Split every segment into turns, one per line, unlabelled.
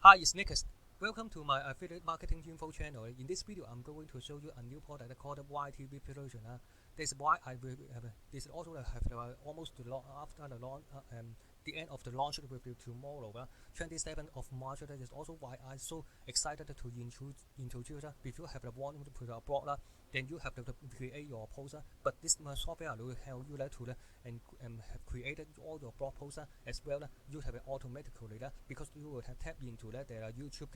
Hi, it's Nicholas. Welcome to my affiliate marketing info channel. In this video, I'm going to show you a new product called YTV Preparation. This is why I will have this also have almost after the end of the launch review tomorrow, 27th of March. That is also why I'm so excited to introduce. If you have the one to put a blog, then you have to create your post. But this software will help you to and have created all your blog posts as well. You have it automatically because you will have tapped into their YouTube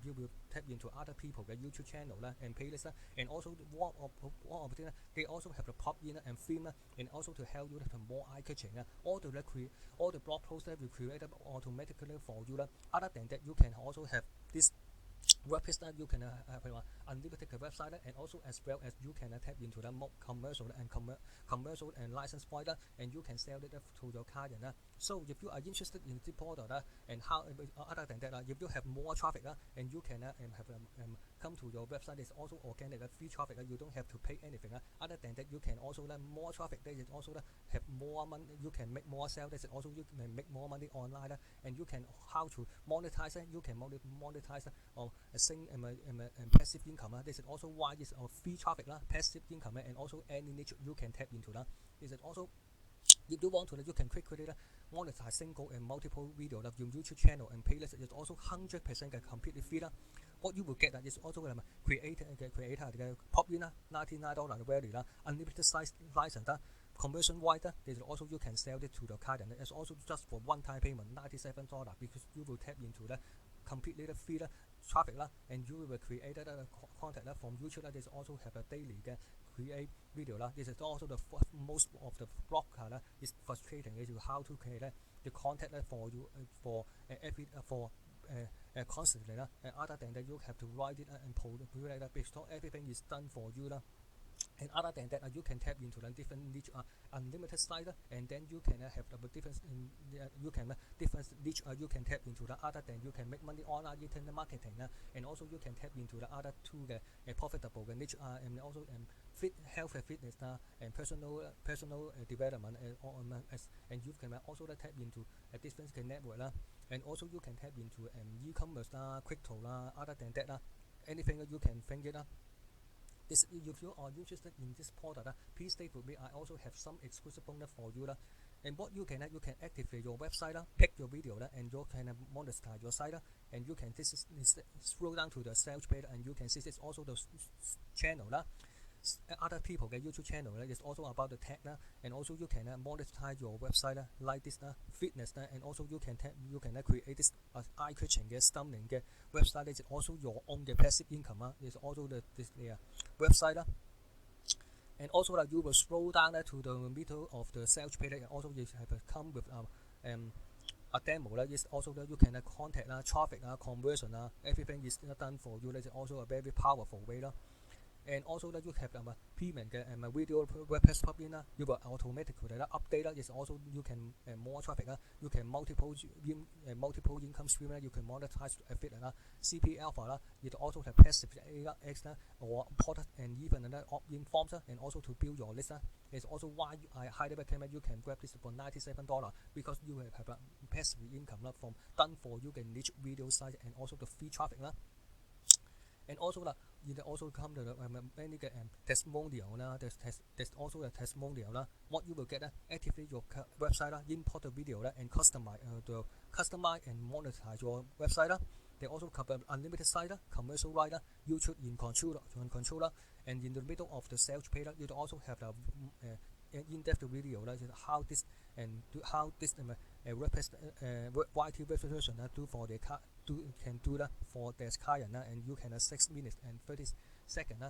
you will tap into other people's YouTube channel and playlist, and also one of them they also have the pop in and film, and also to help you to have more eye catching. All the blog posts that will create automatically for you. Other than that, you can also have this WordPress that you can have unlimited website, and also as well as you can tap into the commercial and license point, and you can sell it to your client. So if you are interested in this product and how other than that, if you have more traffic and you can have come to your website, it's also organic free traffic. You don't have to pay anything. Other than that, you can also more traffic. That is also have more money. You can make more sales. That is also you can make more money online, and you can how to monetize. You can monetize or passive income. This is also why it's free traffic, passive income, and also any niche you can tap into. This is also if you want to, you can quickly monetize single and multiple video your YouTube channel and playlist. It's also 100% completely free. What you will get is also creator pop in $99 value, unlimited size license, conversion wide. This is also you can sell it to the client. It's also just for one-time payment, $97, because you will tap into the completely free traffic, and you will create content from YouTube. This also have a daily create video. This is also the most of the blogger is frustrating is how to create the content for you constantly. And other than that, you have to write it and pull it because everything is done for you. And other than that, you can tap into the different niche, unlimited site, and then you can have the difference in you can different niche you can tap into the other than you can make money online internet marketing, and also you can tap into the other two profitable niche, and also health and fitness and personal development, and you can also tap into a different network, and also you can tap into e-commerce, crypto, other than that, anything you can think it. This, if you are interested in this product, please stay with me. I also have some exclusive bonus for you. And what you can activate your website, pick your video, and you can monetize your site. And you can scroll down to the sales page, and you can see this also the channel. Other people YouTube channel is also about the tech, and also you can monetize your website like this fitness, and also you can create this eye-catching stunning website. Is also your own passive income. Is also this website. And also you will scroll down to the middle of the sales page, and also you have come with a demo. Is also you can contact traffic, conversion, everything is done for you. It's also a very powerful way. And also you have payment and video WordPress plugin, you will automatically update. Is also you can more traffic, you can multiple income stream, you can monetize affiliate, CPA alpha. It also have passive AX or product and even opt-in forms, and also to build your list. It's also why I highly recommend you can grab this for $97 because you have a passive income from done for you can niche video site and also the free traffic. And also it also come to many testimonial. There's also a testimonial. What you will get, activate your website, import the video, and customize and monetize your website. They also cover unlimited site, commercial writer, YouTube in controller, and in the middle of the sales page, you also have the in-depth video how this WordPress YT version do for the can do that for their client, and you can 6 minutes and 30 seconds.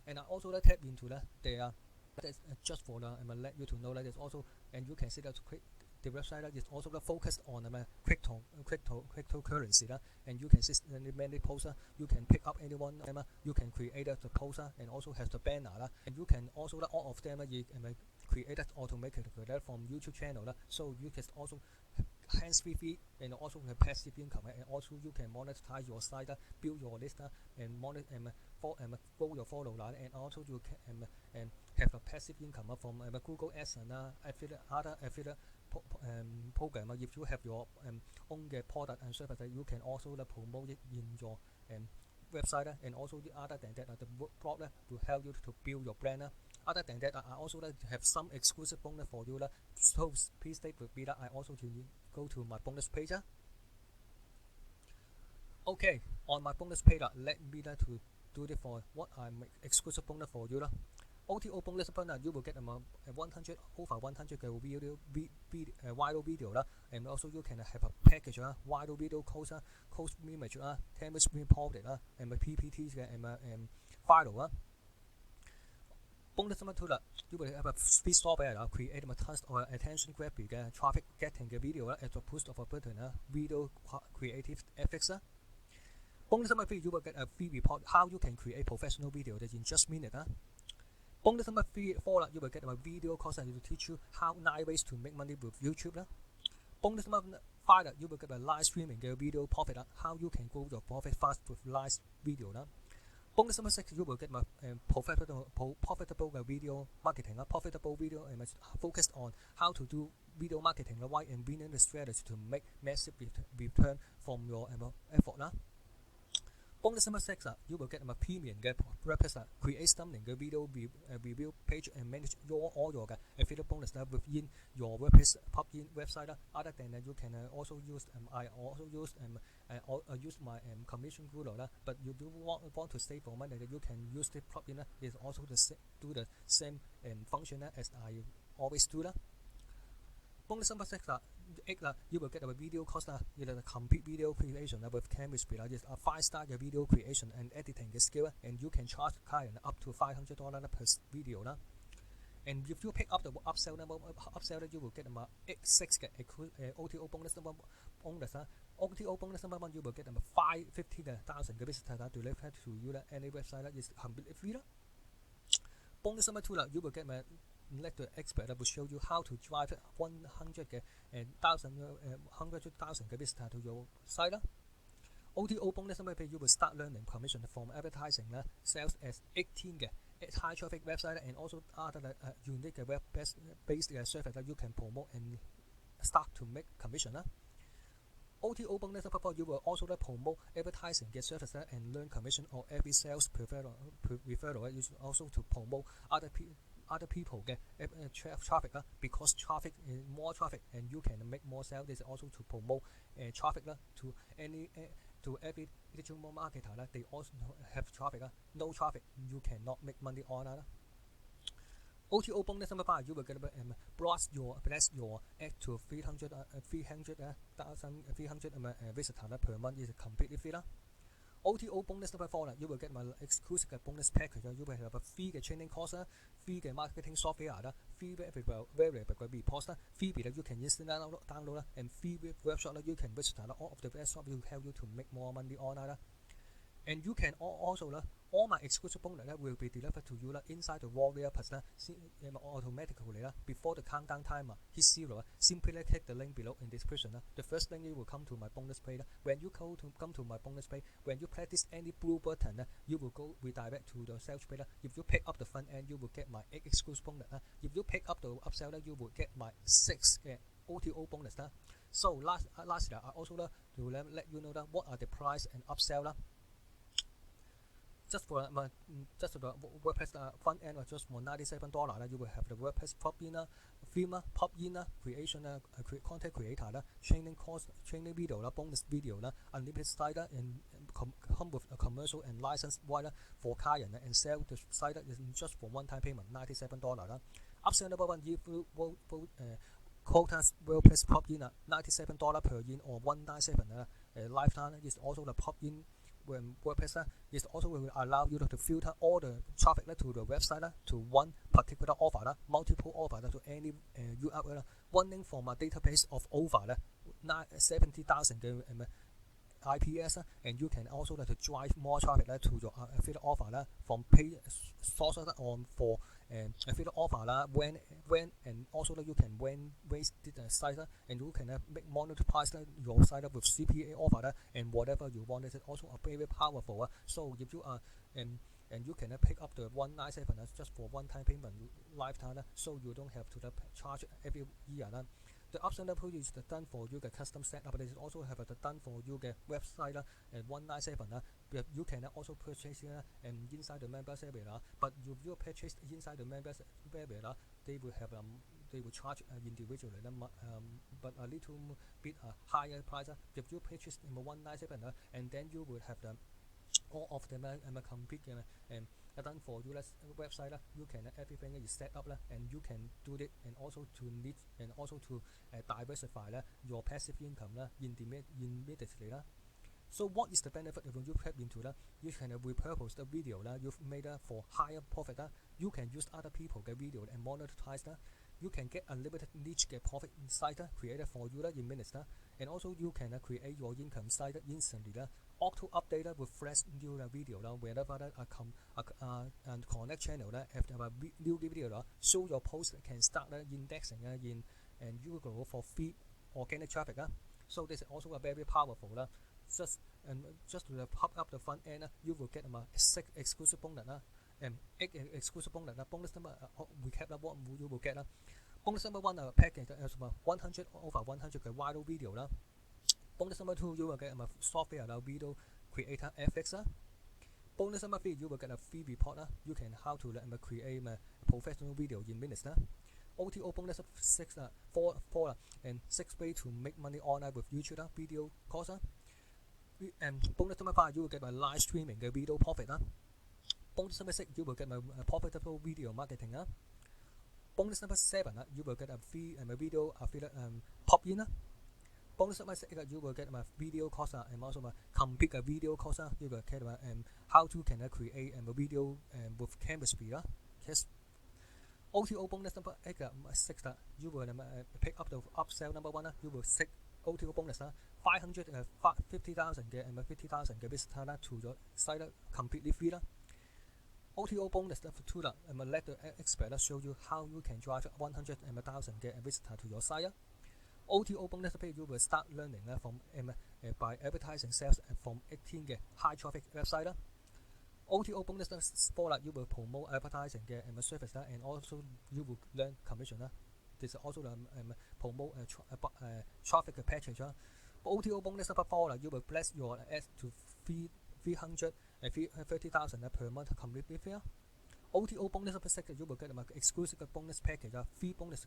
And I also tap into their that's just for let you to know that there's also, and you can see that the website is also focused on cryptocurrency, and you can see many posts. You can pick up anyone, you can create the post, and also has the banner, and you can also all of them created automatically from YouTube channel, so you can also hands-free fee and also have passive income, and also you can monetize your site, build your list, and grow your follow line, and also you can have a passive income from Google Ads and other affiliate program. If you have your own product and service, you can also promote it in your website, and also other than that, the blog will help you to build your brand. Other than that, I also have some exclusive bonus for you. So please stay with me. I also go to my bonus page. Okay, on my bonus page, let me to do it for what I'm exclusive bonus for you. OTO bonus bonus, you will get 100 over 100 video, viral video, and also you can have a package, viral video course image, 10 minutes report, and PPT and file. Bonus number 2 you will have a speed software create a tons or attention grabbing traffic getting video at the push of a button video creative effects. Bonus number 3 you will get a free report how you can create professional video in just minute. Bonus number 4 you will get a video course to teach you how 9 ways to make money with YouTube. Bonus number 5 you will get a live streaming video profit how you can grow your profit fast with live video. Bonus number 6 you will get my profitable video marketing. Profitable video focused on how to do video marketing right and winning the strategy to make massive return from your effort. Bonus number 6 you will get a premium WordPress create stunning video review page and manage all your affiliate bonus within your WordPress plugin website. Other than that, you can also use I also use my commission ruler, but you do want to save for money, you can use the plugin. Is also do the same function as I always do. Bonus number 8 you will get a video course a complete video creation with camera speed. It's a 5-star video creation and editing skill, and you can charge client up to $500 per video. And if you pick up the upsell you will get 6 OTO bonus number bonus. OTO bonus number 1 you will get 15,000 visitors delivered to you. Any website is completely free. Bonus number 2 you will get let the expert will show you how to drive 100,000 visitors to your site. OTO bonus number 3 you will start learning commission from advertising sales as 18 high traffic website and also other unique web-based service that you can promote and start to make commission. OTO bonus number 4 you will also promote advertising service and learn commission on every sales referral. You should also to promote other people get traffic because traffic is more traffic and you can make more sales. This is also to promote traffic to every digital marketer. They also have traffic. No traffic you cannot make money on. OTO bonus number 5 you will get blast your ad to 300,000 visitors per month. Is completely free. OTO bonus number 4 you will get my exclusive bonus package. You will have a free training course, free marketing software, free variable reports, freebie that you can instantly download, and free workshop that you can visit. All of the workshop will help you to make more money online. And you can also all my exclusive bonus will be delivered to you inside the Warrior Plus automatically before the countdown timer hit 0. Simply click the link below in the description. The first link you will come to my bonus page. When you come to my bonus page, when you press any blue button, you will go redirect to the sales page. If you pick up the front end, you will get my 8 exclusive bonus. If you pick up the upsell, you will get my 6 OTO bonus. So lastly, I also to let you know what are the price and upsell. Just for the WordPress front end, just for $97, you will have the WordPress plugin, theme, plugin, creation, content creator, training course, training video, bonus video, unlimited site, and come with a commercial and license for client and sell the site is just for one-time payment, $97. Upsell number 1, if you quotas WordPress plugin, $97 per year or $197 lifetime is also the plugin. When WordPress is also will allow you to filter all the traffic to the website to one particular offer, multiple offers to any URL, running from a database of over 70,000 IPS, and you can also to drive more traffic to your affiliate offer from paid sources on for affiliate offer when and also you can waste the site and you can make monetize your site with CPA offer and whatever you want. Is also a very powerful. So if you are and you can pick up the $197 just for one-time payment lifetime, so you don't have to charge every year. The upsell page is the done for you the custom setup. They also have the done for you the website 197 you can also purchase inside the members area. But if you purchase inside the members area, they will have they will charge individually, but a little bit higher price. If you purchase in 197 and then you will have all of them complete done for you website. You can everything is set up and you can do it, and also to need and also to diversify your passive income immediately. So what is the benefit if you tap into that? You can repurpose the video you've made for higher profit. You can use other people's video and monetize that. You can get unlimited niche profit site created for you in minutes. And also you can create your income site instantly. Auto update with fresh new video whenever and connect channel after a new video so your post can start indexing in and Google for free organic traffic. So this is also a very powerful. Just to pop up the front end, you will get 6 exclusive bonus. 8 exclusive bonus. Bonus number recap what you will get. Bonus number 1 package is 100 over 100 viral video. Bonus number 2 you will get software video creator FX. Bonus number 3 you will get a free report. You can how to create professional video in minutes. OTO bonus 4 and 6 ways to make money online with YouTube video course. And bonus number 5 you will get my live streaming video profit. Bonus number 6 you will get my profitable video marketing. Bonus number 7 you will get a free video affiliate pop in. Bonus number 6 you will get my video course and also my complete video course. You will get how to can create a video with chemistry. OTO bonus number 6 you will pick up the upsell number 1. You will 6 OTO bonus 550,000 and 50,000 visitor to your site completely free. OTO bonus number 2 let the expert show you how you can drive 100,000 visitor to your site. OTO bonus page you will start learning from by advertising sales from 18 high traffic website. OTO bonus 4 you will promote advertising service and also you will learn commission. This is also promote traffic package. OTO bonus number 4 you will bless your ads to 330,000 per month completely free. OTO bonus number 6 you will get exclusive bonus package, free bonus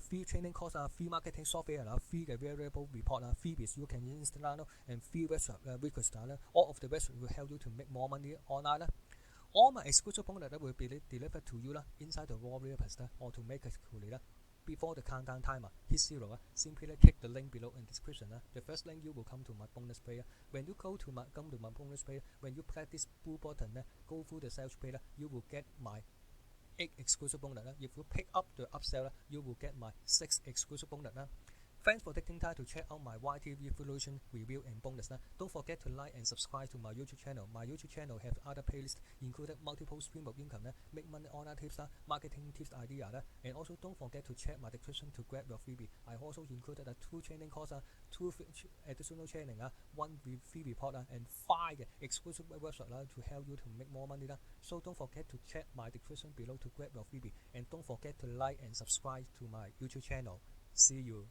free training course, free marketing software, free variable report, freebies you can install and free website request. All of the websites will help you to make more money online. All my exclusive bonus will be delivered to you inside the Warrior Pass or to make it cool. Before the countdown timer hit 0, simply click the link below in description. The first link you will come to my bonus page. When you come to my bonus page, when you press this blue button, go through the sales page, you will get my 8 exclusive bonus. If you pick up the upsell, you will get my 6 exclusive bonus. Thanks for taking time to check out my YT Revolution review and bonus. Don't forget to like and subscribe to my YouTube channel. My YouTube channel has other playlists including multiple stream of income, make money online tips, marketing tips idea, and also don't forget to check my description to grab your freebie. I also included 2 training courses, 2 additional training, 1 free report, and 5 exclusive websites to help you to make more money. So don't forget to check my description below to grab your freebie, and don't forget to like and subscribe to my YouTube channel. See you.